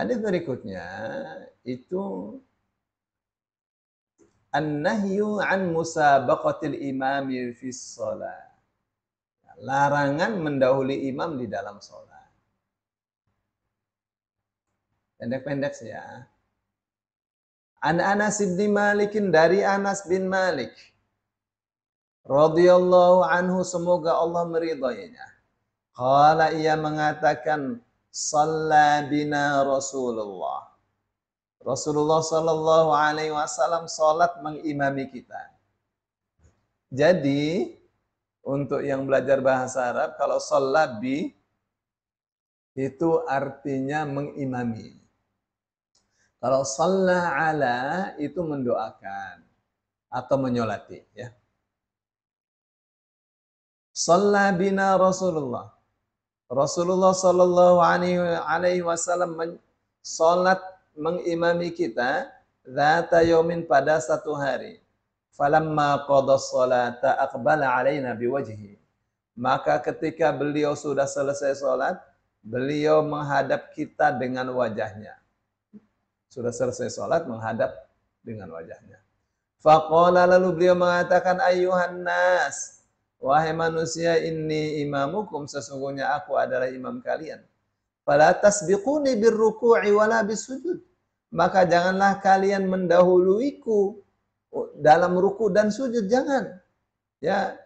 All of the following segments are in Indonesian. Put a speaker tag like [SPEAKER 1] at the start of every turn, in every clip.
[SPEAKER 1] Hadis berikutnya itu an-nahyu an musabaqatil imami fi shalah. Larangan mendahului imam di dalam sholat. Pendek-pendek sih ya. An Anas bin Malik, dari Anas bin Malik radhiyallahu anhu, semoga Allah meridainya. Qala, ia mengatakan, shalla bina Rasulullah. Rasulullah sallallahu alaihi wasallam salat mengimami kita. Jadi untuk yang belajar bahasa Arab, kalau shalla bi itu artinya mengimami. Kalau shalla ala itu mendoakan atau menyolati, ya. Shalla bina Rasulullah. Rasulullah sallallahu alaihi wasallam salat mengimami kita dzata yaumin, pada satu hari. Falamma qada sholata aqbala alaina biwajhi. Maka ketika beliau sudah selesai salat, beliau menghadap kita dengan wajahnya. Sudah selesai salat, menghadap dengan wajahnya. Faqala, lalu beliau mengatakan, ayyuhan nas, wahai manusia, inni imamukum, sesungguhnya aku adalah imam kalian. Fala tasbiquni birruku'i wala bisujud. Maka janganlah kalian mendahuluiku dalam ruku dan sujud, jangan. Ya.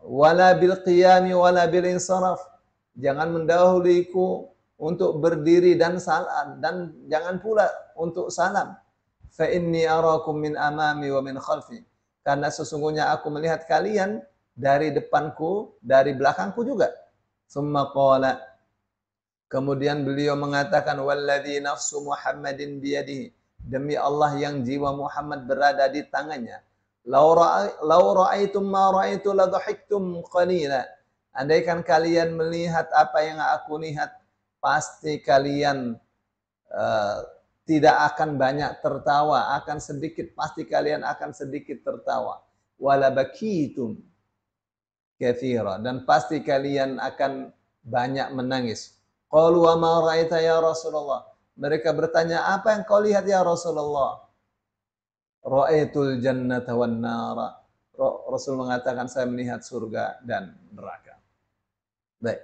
[SPEAKER 1] Wala bil qiyami wala bil insaraf. Jangan mendahuluiku untuk berdiri dan salam, dan jangan pula untuk salam. Fa inni arakum min amami wa min khalfi. Karena sesungguhnya aku melihat kalian dari depanku, dari belakangku juga. Summa qala, kemudian beliau mengatakan, walladzi nafsu Muhammadin biyadihi, demi Allah yang jiwa Muhammad berada di tangannya. Lau ra'aitum ma ra'aitu la dhahiktum qalila. Andaikan kalian melihat apa yang aku lihat, pasti kalian tidak akan banyak tertawa, akan sedikit, pasti kalian akan sedikit tertawa. Wala bakitum katsira, dan pasti kalian akan banyak menangis. Qalu wa ma ra'aita ya Rasulullah. Mereka bertanya, apa yang kau lihat ya Rasulullah? Ra'aitul jannata wan nara. Rasul mengatakan, saya melihat surga dan neraka. Baik.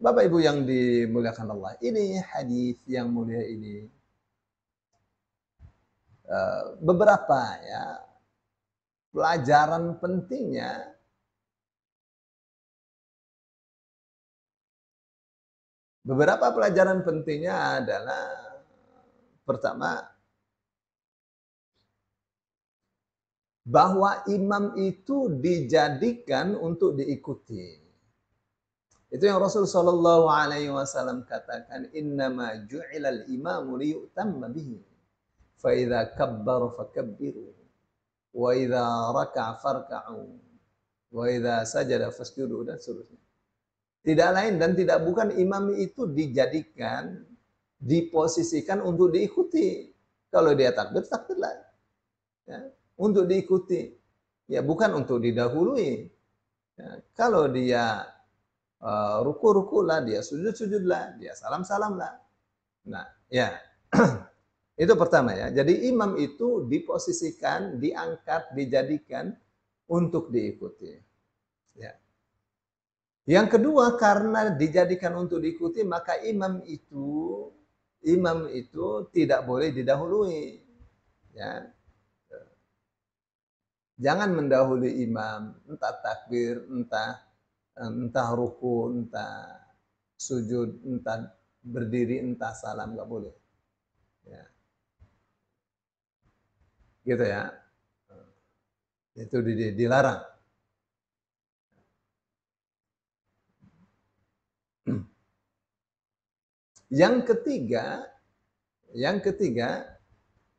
[SPEAKER 1] Bapak Ibu yang dimuliakan Allah, ini hadis yang mulia ini beberapa ya pelajaran pentingnya. Beberapa pelajaran pentingnya adalah, pertama, bahwa imam itu dijadikan untuk diikuti. Itu yang Rasul sallallahu alaihi wasallam katakan, innama ju'ilal imamu liyu'tamma bihi. Fa idza kabbaru fakabbiru wa idza raka'a farka'u wa idza sajada fasjudu, dan seterusnya. Tidak lain dan tidak bukan, imam itu dijadikan, diposisikan untuk diikuti. Kalau dia takbir, takbirlah. Ya, untuk diikuti. Ya, bukan untuk didahului. Ya, kalau dia ruku-rukulah, dia sujud-sujudlah, dia salam-salamlah. Nah, ya. Itu pertama ya. Jadi imam itu diposisikan, diangkat, dijadikan untuk diikuti. Ya. Yang kedua, karena dijadikan untuk diikuti, maka imam itu tidak boleh didahului. Ya. Jangan mendahului imam, entah takbir, entah ruku, entah sujud, entah berdiri, entah salam, nggak boleh. Ya. Gitu ya. Itu dilarang. Yang ketiga,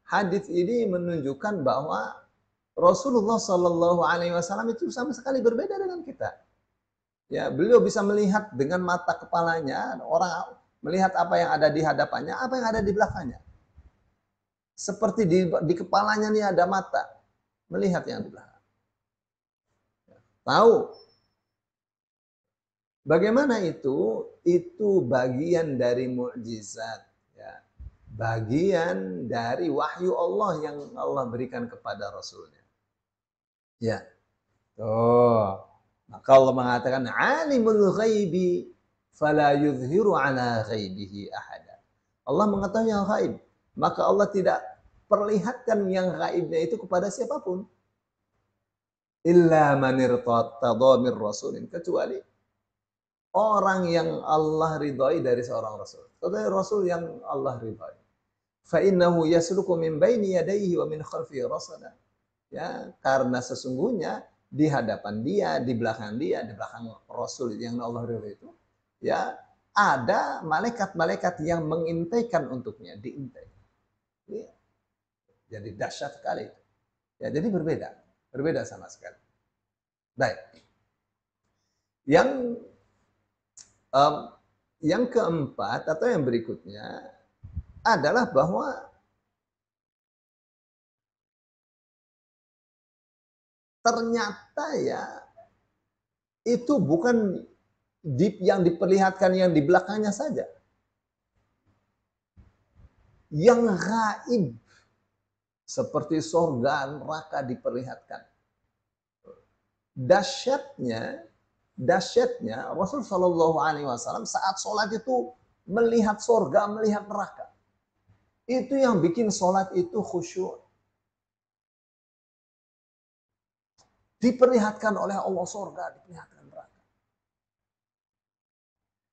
[SPEAKER 1] hadis ini menunjukkan bahwa Rasulullah Shallallahu Alaihi Wasallam itu sama sekali berbeda dengan kita. Ya, beliau bisa melihat dengan mata kepalanya, orang melihat apa yang ada di hadapannya, apa yang ada di belakangnya. Seperti di kepalanya nih ada mata, melihat yang di belakang. Tahu Bagaimana itu? Itu bagian dari mukjizat, ya. Bagian dari wahyu Allah yang Allah berikan kepada Rasulnya. Ya. Tuh. Maka Allah mengatakan alimul ghaibi fala yuzhiru ala ghaibihi ahada. Allah mengetahui yang gaib, maka Allah tidak perlihatkan yang gaibnya itu kepada siapapun. Illa man irtada mir rasulin, kecuali orang yang Allah ridhai dari seorang rasul. Kecuali rasul yang Allah ridhai. Fa innahu yasluku min baini yadayhi wa min khalfihi rasada. Ya, karena sesungguhnya di hadapan dia, di belakang Rasul yang Allah ridho itu, ya ada malaikat-malaikat yang mengintaikan untuknya, diintai. Ya, jadi dahsyat sekali. Ya, jadi berbeda sama sekali. Baik. Yang keempat atau yang berikutnya adalah bahwa ternyata ya itu bukan yang diperlihatkan yang di belakangnya saja. Yang gaib seperti surga neraka diperlihatkan. Dahsyatnya Rasul Shallallahu Alaihi Wasallam saat sholat itu melihat surga, melihat neraka. Itu yang bikin sholat itu khusyuk. Diperlihatkan oleh Allah surga, diperlihatkan neraka.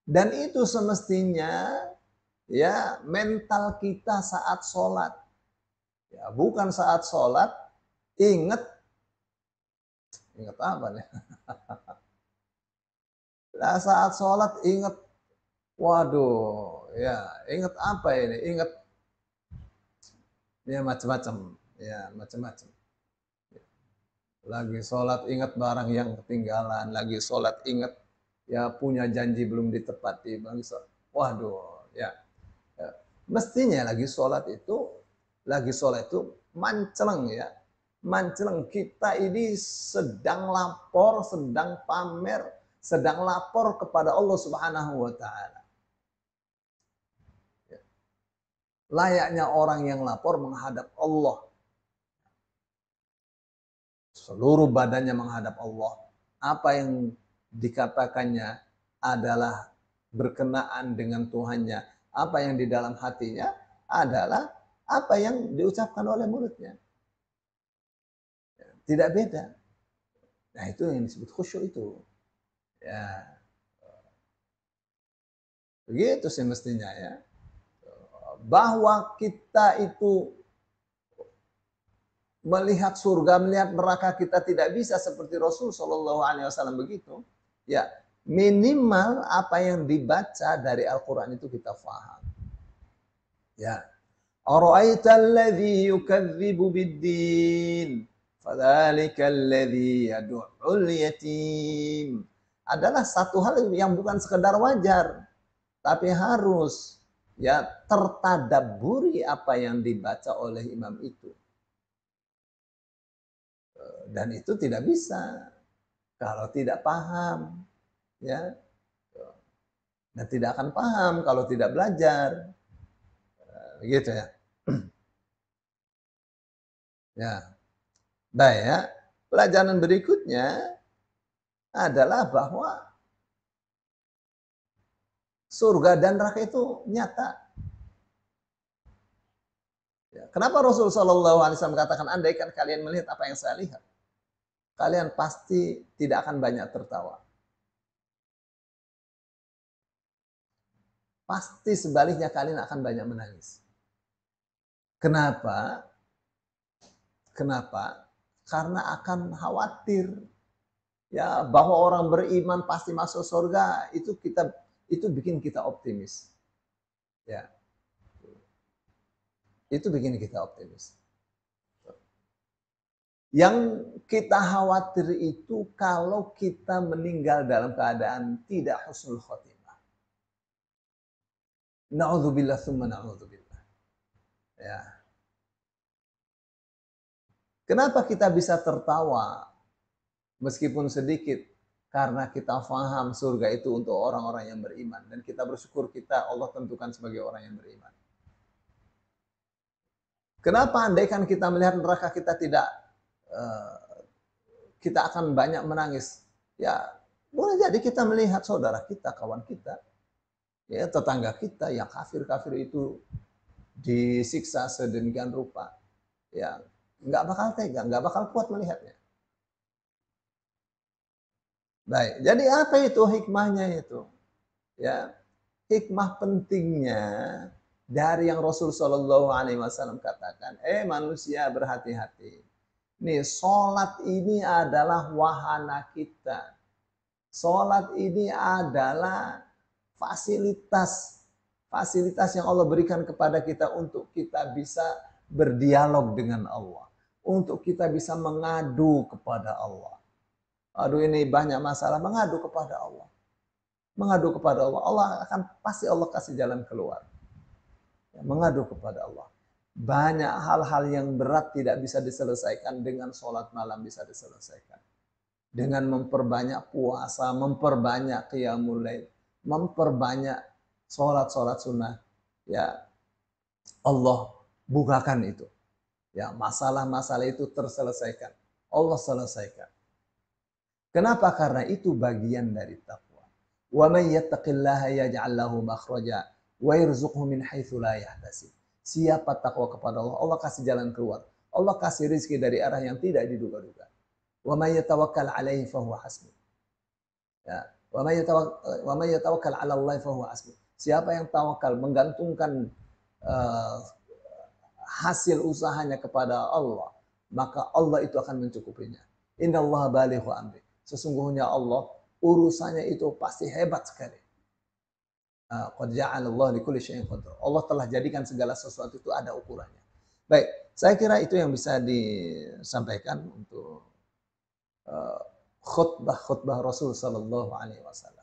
[SPEAKER 1] Dan itu semestinya ya mental kita saat sholat. Ya, bukan saat sholat ingat apa nih? Nah, saat sholat ingat, waduh, ya ingat apa ini? Ingat ya macam-macam. Lagi sholat ingat barang yang ketinggalan, lagi sholat ingat ya punya janji belum ditepati, waduh, ya. Mestinya lagi sholat itu manceleng ya, manceleng. Kita ini sedang lapor, sedang pamer, sedang lapor kepada Allah Subhanahu wa Ta'ala. Layaknya orang yang lapor menghadap Allah. Seluruh badannya menghadap Allah. Apa yang dikatakannya adalah berkenaan dengan Tuhannya. Apa yang di dalam hatinya adalah apa yang diucapkan oleh mulutnya. Tidak beda. Nah, itu yang disebut khusyuk itu. Ya. Begitu sih mestinya ya. Bahwa kita itu melihat surga, melihat neraka, kita tidak bisa seperti Rasul Shallallahu Alaihi Wasallam begitu. Ya, minimal apa yang dibaca dari Al-Quran itu kita faham. Ya. Ara'aita alladhi yukadzibu bid-din fadzalika alladhi yad'ul yatim. Adalah satu hal yang bukan sekedar wajar, tapi harus ya tertadabburi apa yang dibaca oleh imam itu. Dan itu tidak bisa kalau tidak paham, ya, dan tidak akan paham kalau tidak belajar, gitu ya. Ya, baik ya. Pelajaran berikutnya adalah bahwa surga dan neraka itu nyata. Ya, kenapa Rasul Shallallahu Alaihi Wasallam katakan andaikan kalian melihat apa yang saya lihat, kalian pasti tidak akan banyak tertawa. Pasti sebaliknya kalian akan banyak menangis. Kenapa? Karena akan khawatir ya bahwa orang beriman pasti masuk surga, itu bikin kita optimis. Ya. Itu bikin kita optimis. Yang kita khawatir itu kalau kita meninggal dalam keadaan tidak husnul khotimah. Na'udzubillah tsumma na'udzubillah. Ya. Kenapa kita bisa tertawa meskipun sedikit? Karena kita faham surga itu untuk orang-orang yang beriman. Dan kita bersyukur kita Allah tentukan sebagai orang yang beriman. Kenapa andaikan kita melihat neraka kita tidak, kita akan banyak menangis. Ya, boleh jadi kita melihat saudara kita, kawan kita, ya tetangga kita yang kafir-kafir itu disiksa sedemikian rupa. Ya, nggak bakal tega, nggak bakal kuat melihatnya. Baik, jadi apa itu hikmahnya itu? Ya, hikmah pentingnya dari yang Rasul Shallallahu Alaihi Wasallam katakan, manusia berhati-hati. Nih, sholat ini adalah wahana kita. Sholat ini adalah fasilitas yang Allah berikan kepada kita untuk kita bisa berdialog dengan Allah, untuk kita bisa mengadu kepada Allah. Aduh, ini banyak masalah, mengadu kepada Allah. Mengadu kepada Allah, Allah akan pasti Allah kasih jalan keluar. Ya, mengadu kepada Allah. Banyak hal-hal yang berat tidak bisa diselesaikan dengan sholat malam bisa diselesaikan. Dengan memperbanyak puasa, memperbanyak qiyamul lail, memperbanyak sholat-sholat sunnah. Ya, Allah bukakan itu. Ya, masalah-masalah itu terselesaikan. Allah selesaikan. Kenapa? Karena itu bagian dari taqwa. Wa may yattaqillaha yaj'al lahu makhraja wa yarzuqhu min haitsu la yahtasib. Siapa takwa kepada Allah, Allah kasih jalan keluar. Allah kasih rezeki dari arah yang tidak diduga-duga. Wa may yatawakkal 'alaihi fa huwa hasbuh. Ya, wa may yatawakkal 'ala Allah fa huwa hasbuh. Siapa yang tawakal menggantungkan hasil usahanya kepada Allah, maka Allah itu akan mencukupinya. Innallaha balighu amri. Sesungguhnya Allah urusannya itu pasti hebat sekali. Qad ja'alallahu likulli syai'in qadar. Allah telah jadikan segala sesuatu itu ada ukurannya. Baik, saya kira itu yang bisa disampaikan untuk khutbah Rasul sallallahu alaihi wasallam.